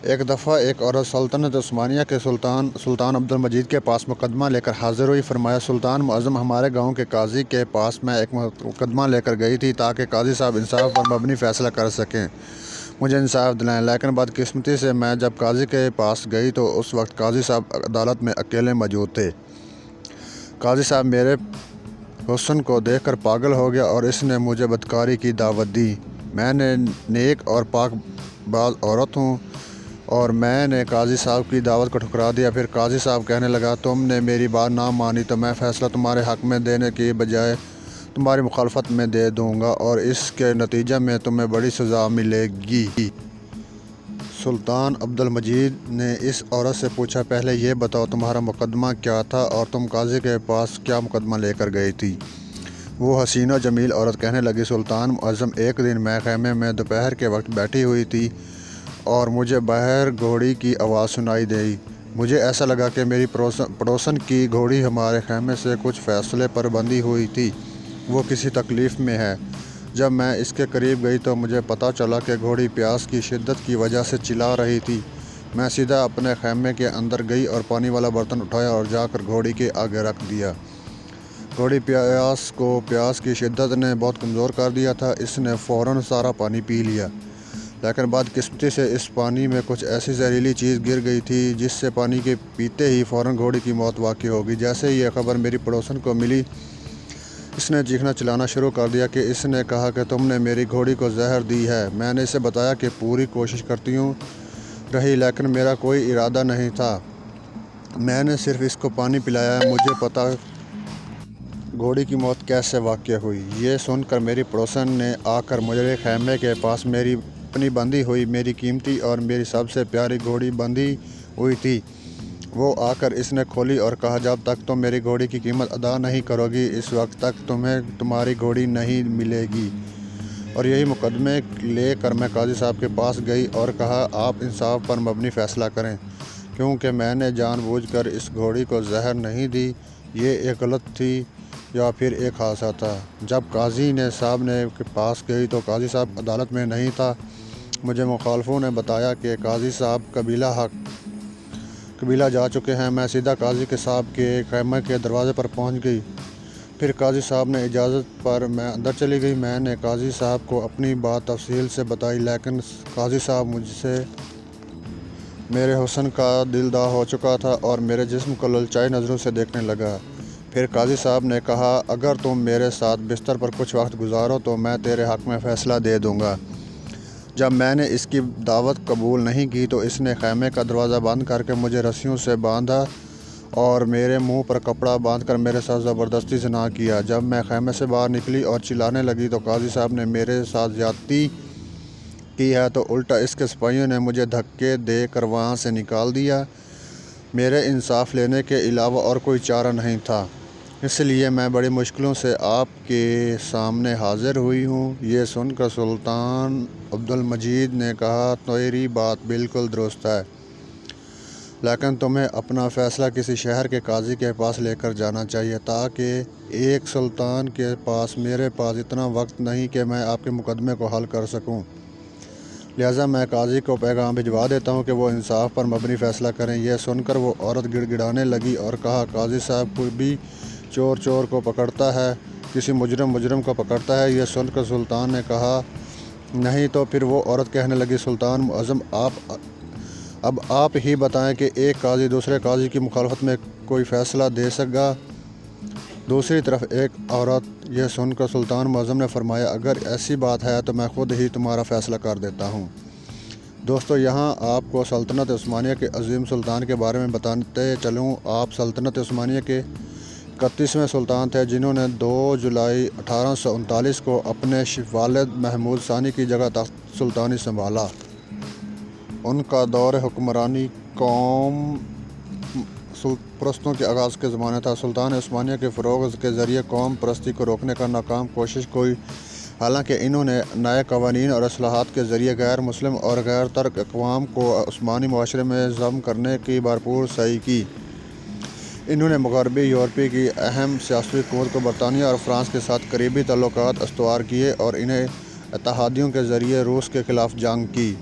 ایک دفعہ ایک عورت سلطنت عثمانیہ کے سلطان عبد المجید کے پاس مقدمہ لے کر حاضر ہوئی۔ فرمایا، سلطان معظم، ہمارے گاؤں کے قاضی کے پاس میں ایک مقدمہ لے کر گئی تھی تاکہ قاضی صاحب انصاف پر مبنی فیصلہ کر سکیں، مجھے انصاف دلائیں۔ لیکن بدقسمتی سے میں جب قاضی کے پاس گئی تو اس وقت قاضی صاحب عدالت میں اکیلے موجود تھے۔ قاضی صاحب میرے حسن کو دیکھ کر پاگل ہو گیا اور اس نے مجھے بدکاری کی دعوت دی۔ میں نیک اور پاک باز عورت ہوں اور میں نے قاضی صاحب کی دعوت کو ٹھکرا دیا۔ پھر قاضی صاحب کہنے لگا، تم نے میری بات نہ مانی تو میں فیصلہ تمہارے حق میں دینے کی بجائے تمہاری مخالفت میں دے دوں گا اور اس کے نتیجے میں تمہیں بڑی سزا ملے گی۔ سلطان عبد المجید نے اس عورت سے پوچھا، پہلے یہ بتاؤ تمہارا مقدمہ کیا تھا اور تم قاضی کے پاس کیا مقدمہ لے کر گئی تھی؟ وہ حسین و جمیل عورت کہنے لگی، سلطان معظم، ایک دن میں خیمے میں دوپہر کے وقت بیٹھی ہوئی تھی اور مجھے باہر گھوڑی کی آواز سنائی دی۔ مجھے ایسا لگا کہ میری پڑوسن کی گھوڑی ہمارے خیمے سے کچھ فاصلے پر بندھی ہوئی تھی، وہ کسی تکلیف میں ہے۔ جب میں اس کے قریب گئی تو مجھے پتہ چلا کہ گھوڑی پیاس کی شدت کی وجہ سے چلا رہی تھی۔ میں سیدھا اپنے خیمے کے اندر گئی اور پانی والا برتن اٹھایا اور جا کر گھوڑی کے آگے رکھ دیا۔ گھوڑی پیاس کی شدت نے بہت کمزور کر دیا تھا، اس نے فوراً سارا پانی پی لیا۔ لیکن بدقسمتی سے اس پانی میں کچھ ایسی زہریلی چیز گر گئی تھی جس سے پانی کے پیتے ہی فوراً گھوڑی کی موت واقع ہو گئی۔ جیسے ہی یہ خبر میری پڑوسن کو ملی، اس نے چیخنا چلانا شروع کر دیا کہ اس نے کہا کہ تم نے میری گھوڑی کو زہر دی ہے۔ میں نے اسے بتایا کہ پوری کوشش کرتی رہی لیکن میرا کوئی ارادہ نہیں تھا، میں نے صرف اس کو پانی پلایا ہے، مجھے پتہ گھوڑی کی موت کیسے واقع ہوئی۔ یہ سن کر میری پڑوسن نے آ کر میرے خیمے کے پاس اپنی بندھی ہوئی میری قیمتی اور میری سب سے پیاری گھوڑی بندھی ہوئی تھی، وہ آ کر اس نے کھولی اور کہا، جب تک تم میری گھوڑی کی قیمت ادا نہیں کرو گی اس وقت تک تمہیں تمہاری گھوڑی نہیں ملے گی۔ اور یہی مقدمے لے کر میں قاضی صاحب کے پاس گئی اور کہا، آپ انصاف پر مبنی فیصلہ کریں، کیونکہ میں نے جان بوجھ کر اس گھوڑی کو زہر نہیں دی، یہ ایک غلط تھی یا پھر ایک حادثہ تھا۔ جب قاضی صاحب کے پاس گئی تو قاضی صاحب عدالت میں نہیں تھا۔ مجھے مخالفوں نے بتایا کہ قاضی صاحب قبیلہ جا چکے ہیں۔ میں سیدھا قاضی صاحب کے خیمے کے دروازے پر پہنچ گئی۔ پھر قاضی صاحب نے اجازت پر میں اندر چلی گئی۔ میں نے قاضی صاحب کو اپنی بات تفصیل سے بتائی، لیکن قاضی صاحب مجھ سے میرے حسن کا دلدار ہو چکا تھا اور میرے جسم کو للچائی نظروں سے دیکھنے لگا۔ پھر قاضی صاحب نے کہا، اگر تم میرے ساتھ بستر پر کچھ وقت گزارو تو میں تیرے حق میں فیصلہ دے دوں گا۔ جب میں نے اس کی دعوت قبول نہیں کی تو اس نے خیمے کا دروازہ بند کر کے مجھے رسیوں سے باندھا اور میرے منہ پر کپڑا باندھ کر میرے ساتھ زبردستی زنا کیا۔ جب میں خیمے سے باہر نکلی اور چلانے لگی تو قاضی صاحب نے میرے ساتھ زیادتی کی ہے تو الٹا اس کے سپاہیوں نے مجھے دھکے دے کر وہاں سے نکال دیا۔ میرے انصاف لینے کے علاوہ اور کوئی چارہ نہیں تھا، اس لیے میں بڑی مشکلوں سے آپ کے سامنے حاضر ہوئی ہوں۔ یہ سن کر سلطان عبد المجید نے کہا، تیری بات بالکل درست ہے، لیکن تمہیں اپنا فیصلہ کسی شہر کے قاضی کے پاس لے کر جانا چاہیے، تاکہ ایک سلطان کے پاس میرے پاس اتنا وقت نہیں کہ میں آپ کے مقدمے کو حل کر سکوں، لہٰذا میں قاضی کو پیغام بھجوا دیتا ہوں کہ وہ انصاف پر مبنی فیصلہ کریں۔ یہ سن کر وہ عورت گڑ گڑانے لگی اور کہا، قاضی صاحب کو بھی چور کو پکڑتا ہے، کسی مجرم کو پکڑتا ہے۔ یہ سن کر سلطان نے کہا، نہیں تو پھر وہ عورت کہنے لگی، سلطان معظم، اب آپ ہی بتائیں کہ ایک قاضی دوسرے قاضی کی مخالفت میں کوئی فیصلہ دے سکے گا؟ دوسری طرف ایک عورت۔ یہ سن کر سلطان معظم نے فرمایا، اگر ایسی بات ہے تو میں خود ہی تمہارا فیصلہ کر دیتا ہوں۔ دوستو، یہاں آپ کو سلطنت عثمانیہ کے عظیم سلطان کے بارے میں بتاتے چلوں۔ آپ سلطنت عثمانیہ کے 31ویں سلطان تھے جنہوں نے 2 جولائی 1839 کو اپنے والد محمود ثانی کی جگہ تخت سلطانی سنبھالا۔ ان کا دور حکمرانی قوم پرستوں کے آغاز کے زمانے تھا۔ سلطنت عثمانیہ کے فروغ کے ذریعے قوم پرستی کو روکنے کا ناکام کوشش کی، حالانکہ انہوں نے نئے قوانین اور اصلاحات کے ذریعے غیر مسلم اور غیر ترک اقوام کو عثمانی معاشرے میں ضم کرنے کی بھرپور سعی کی۔ انہوں نے مغربی یورپ کی اہم سیاسی قوت کو برطانیہ اور فرانس کے ساتھ قریبی تعلقات استوار کیے اور انہیں اتحادیوں کے ذریعے روس کے خلاف جنگ کی۔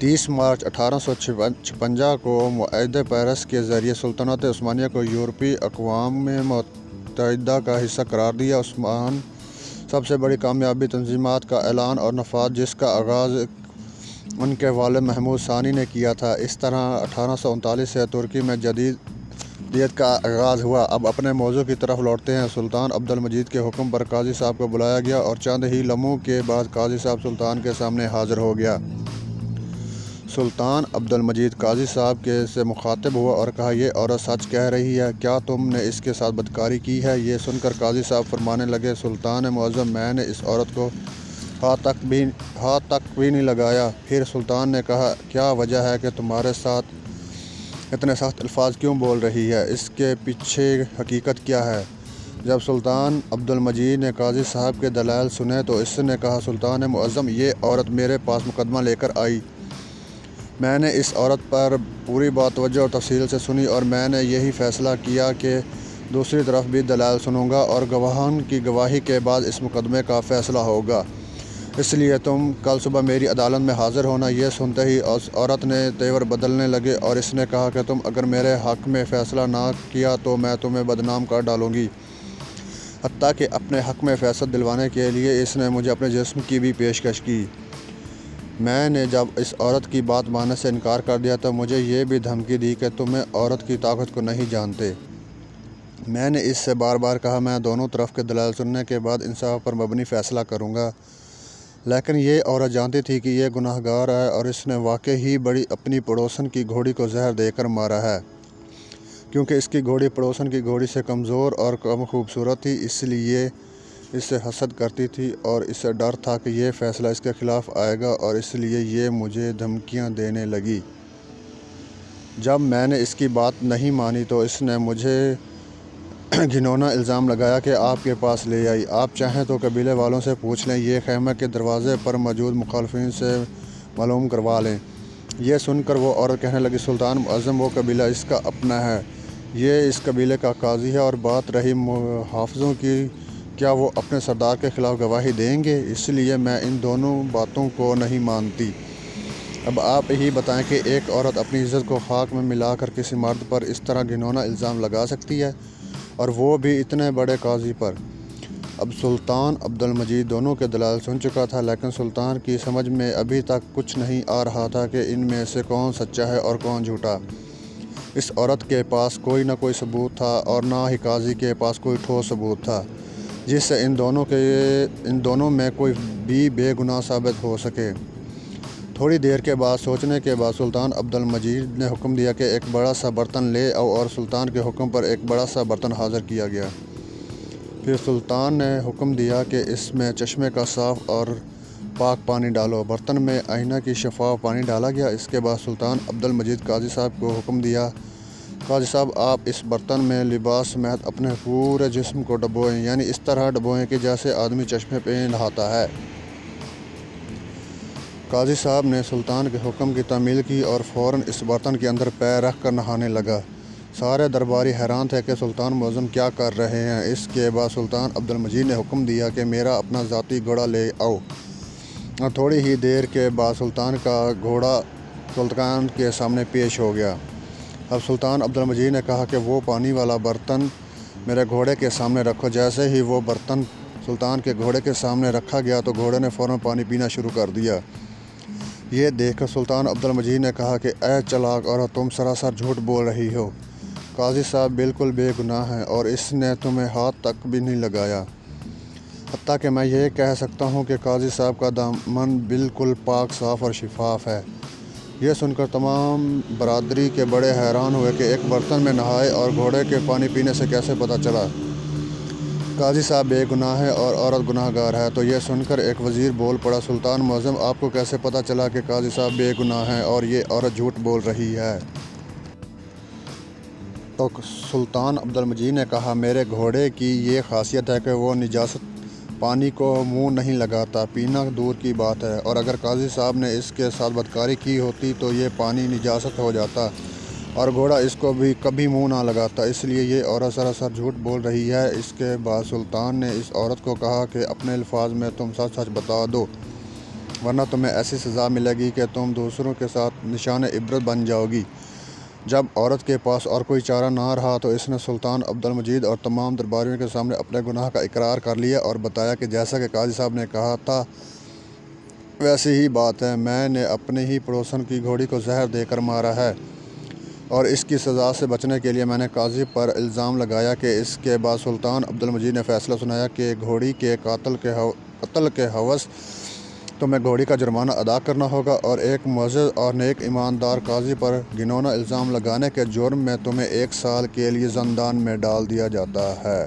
30 مارچ 1856 کو معاہدۂ پیرس کے ذریعے سلطنت عثمانیہ کو یورپی اقوام متحدہ کا حصہ قرار دیا۔ عثمان سب سے بڑی کامیابی تنظیمات کا اعلان اور نفاذ، جس کا آغاز ان کے والد محمود ثانی نے کیا تھا۔ اس طرح 1839 سے ترکی میں جدیدیت کا آغاز ہوا۔ اب اپنے موضوع کی طرف لوٹتے ہیں۔ سلطان عبد المجید کے حکم پر قاضی صاحب کو بلایا گیا اور چند ہی لمحوں کے بعد قاضی صاحب سلطان کے سامنے حاضر ہو گیا۔ سلطان عبد المجید قاضی صاحب سے مخاطب ہوا اور کہا، یہ عورت سچ کہہ رہی ہے، کیا تم نے اس کے ساتھ بدکاری کی ہے؟ یہ سن کر قاضی صاحب فرمانے لگے، سلطان معظم، میں نے اس عورت کو ہاتھ تک بھی نہیں لگایا۔ پھر سلطان نے کہا، کیا وجہ ہے کہ تمہارے ساتھ اتنے سخت الفاظ کیوں بول رہی ہے؟ اس کے پیچھے حقیقت کیا ہے؟ جب سلطان عبد المجید نے قاضی صاحب کے دلائل سنے تو اس نے کہا، سلطان معظم، یہ عورت میرے پاس مقدمہ لے کر آئی۔ میں نے اس عورت پر پوری بات توجہ اور تفصیل سے سنی اور میں نے یہی فیصلہ کیا کہ دوسری طرف بھی دلائل سنوں گا اور گواہان کی گواہی کے بعد اس مقدمے کا فیصلہ ہوگا۔ اس لیے تم کل صبح میری عدالت میں حاضر ہونا۔ یہ سنتے ہی اس عورت نے تیور بدلنے لگے اور اس نے کہا کہ تم اگر میرے حق میں فیصلہ نہ کیا تو میں تمہیں بدنام کر ڈالوں گی۔ حتیٰ کہ اپنے حق میں فیصلہ دلوانے کے لیے اس نے مجھے اپنے جسم کی بھی پیشکش کی۔ میں نے جب اس عورت کی بات ماننے سے انکار کر دیا تو مجھے یہ بھی دھمکی دی کہ تم عورت کی طاقت کو نہیں جانتے۔ میں نے اس سے بار بار کہا، میں دونوں طرف کے دلائل سننے کے بعد انصاف پر مبنی فیصلہ کروں گا، لیکن یہ عورت جانتی تھی کہ یہ گناہ گار ہے اور اس نے واقعی ہی اپنی پڑوسن کی گھوڑی کو زہر دے کر مارا ہے۔ کیونکہ اس کی گھوڑی پڑوسن کی گھوڑی سے کمزور اور کم خوبصورت تھی، اس لیے اس سے حسد کرتی تھی اور اسے ڈر تھا کہ یہ فیصلہ اس کے خلاف آئے گا اور اس لیے یہ مجھے دھمکیاں دینے لگی۔ جب میں نے اس کی بات نہیں مانی تو اس نے مجھے گھناؤنا الزام لگایا کہ آپ کے پاس لے آئی۔ آپ چاہیں تو قبیلے والوں سے پوچھ لیں، یہ خیمے کے دروازے پر موجود مخالفین سے معلوم کروا لیں۔ یہ سن کر وہ عورت کہنے لگی، سلطان معظم، وہ قبیلہ اس کا اپنا ہے، یہ اس قبیلے کا قاضی ہے، اور بات رہی محافظوں کی، کیا وہ اپنے سردار کے خلاف گواہی دیں گے؟ اس لیے میں ان دونوں باتوں کو نہیں مانتی۔ اب آپ ہی بتائیں کہ ایک عورت اپنی عزت کو خاک میں ملا کر کسی مرد پر اس طرح گھناؤنا الزام لگا سکتی ہے، اور وہ بھی اتنے بڑے قاضی پر؟ اب سلطان عبد المجید دونوں کے دلائل سن چکا تھا، لیکن سلطان کی سمجھ میں ابھی تک کچھ نہیں آ رہا تھا کہ ان میں سے کون سچا ہے اور کون جھوٹا۔ اس عورت کے پاس کوئی نہ کوئی ثبوت تھا اور نہ ہی قاضی کے پاس کوئی ٹھوس ثبوت تھا جس سے ان دونوں میں کوئی بھی بے گناہ ثابت ہو سکے۔ تھوڑی دیر کے بعد سوچنے کے بعد سلطان عبد المجید نے حکم دیا کہ ایک بڑا سا برتن لے آؤ، اور سلطان کے حکم پر ایک بڑا سا برتن حاضر کیا گیا۔ پھر سلطان نے حکم دیا کہ اس میں چشمے کا صاف اور پاک پانی ڈالو۔ برتن میں آئینہ کی شفاف پانی ڈالا گیا۔ اس کے بعد سلطان عبد المجید قاضی صاحب کو حکم دیا، قاضی صاحب، آپ اس برتن میں لباس سمیت اپنے پورے جسم کو ڈبوئیں، یعنی اس طرح ڈبوئیں کہ جیسے آدمی چشمے پہ نہاتا ہے۔ قاضی صاحب نے سلطان کے حکم کی تعمیل کی اور فوراً اس برتن کے اندر پیر رکھ کر نہانے لگا۔ سارے درباری حیران تھے کہ سلطان معظم کیا کر رہے ہیں۔ اس کے بعد سلطان عبد المجید نے حکم دیا کہ میرا اپنا ذاتی گھوڑا لے آؤ، اور تھوڑی ہی دیر کے بعد سلطان کا گھوڑا سلطان کے سامنے پیش ہو گیا۔ اب سلطان عبد المجید نے کہا کہ وہ پانی والا برتن میرے گھوڑے کے سامنے رکھو۔ جیسے ہی وہ برتن سلطان کے گھوڑے کے سامنے رکھا گیا تو گھوڑے نے فوراً پانی پینا شروع کر دیا۔ یہ دیکھ کر سلطان عبد المجید نے کہا کہ اے چلاک عورت، تم سراسر جھوٹ بول رہی ہو۔ قاضی صاحب بالکل بے گناہ ہیں اور اس نے تمہیں ہاتھ تک بھی نہیں لگایا۔ حتیٰ کہ میں یہ کہہ سکتا ہوں کہ قاضی صاحب کا دامن بالکل پاک، صاف اور شفاف ہے۔ یہ سن کر تمام برادری کے بڑے حیران ہوئے کہ ایک برتن میں نہائے اور گھوڑے کے پانی پینے سے کیسے پتہ چلا قاضی صاحب بے گناہ ہے اور عورت گناہ گار ہے؟ تو یہ سن کر ایک وزیر بول پڑا، سلطان معظم، آپ کو کیسے پتہ چلا کہ قاضی صاحب بے گناہ ہیں اور یہ عورت جھوٹ بول رہی ہے؟ تو سلطان عبد المجید نے کہا، میرے گھوڑے کی یہ خاصیت ہے کہ وہ نجاست پانی کو منہ نہیں لگاتا، پینا دور کی بات ہے، اور اگر قاضی صاحب نے اس کے ساتھ بدکاری کی ہوتی تو یہ پانی نجاست ہو جاتا اور گھوڑا اس کو بھی کبھی منہ نہ لگاتا، اس لیے یہ عورت سراسر جھوٹ بول رہی ہے۔ اس کے بعد سلطان نے اس عورت کو کہا کہ اپنے الفاظ میں تم سچ سچ بتا دو ورنہ تمہیں ایسی سزا ملے گی کہ تم دوسروں کے ساتھ نشان عبرت بن جاؤ گی۔ جب عورت کے پاس اور کوئی چارہ نہ رہا تو اس نے سلطان عبدالمجید اور تمام درباریوں کے سامنے اپنے گناہ کا اقرار کر لیا اور بتایا کہ جیسا کہ قاضی صاحب نے کہا تھا ویسی ہی بات ہے، میں نے اپنے ہی پڑوسن کی گھوڑی کو زہر دے کر مارا ہے، اور اس کی سزا سے بچنے کے لیے میں نے قاضی پر الزام لگایا۔ کہ اس کے بعد سلطان عبدالمجید نے فیصلہ سنایا کہ گھوڑی کے قتل کے عوض تمہیں گھوڑی کا جرمانہ ادا کرنا ہوگا، اور ایک معزز اور نیک ایماندار قاضی پر گھناؤنا الزام لگانے کے جرم میں تمہیں 1 سال کے لیے زندان میں ڈال دیا جاتا ہے۔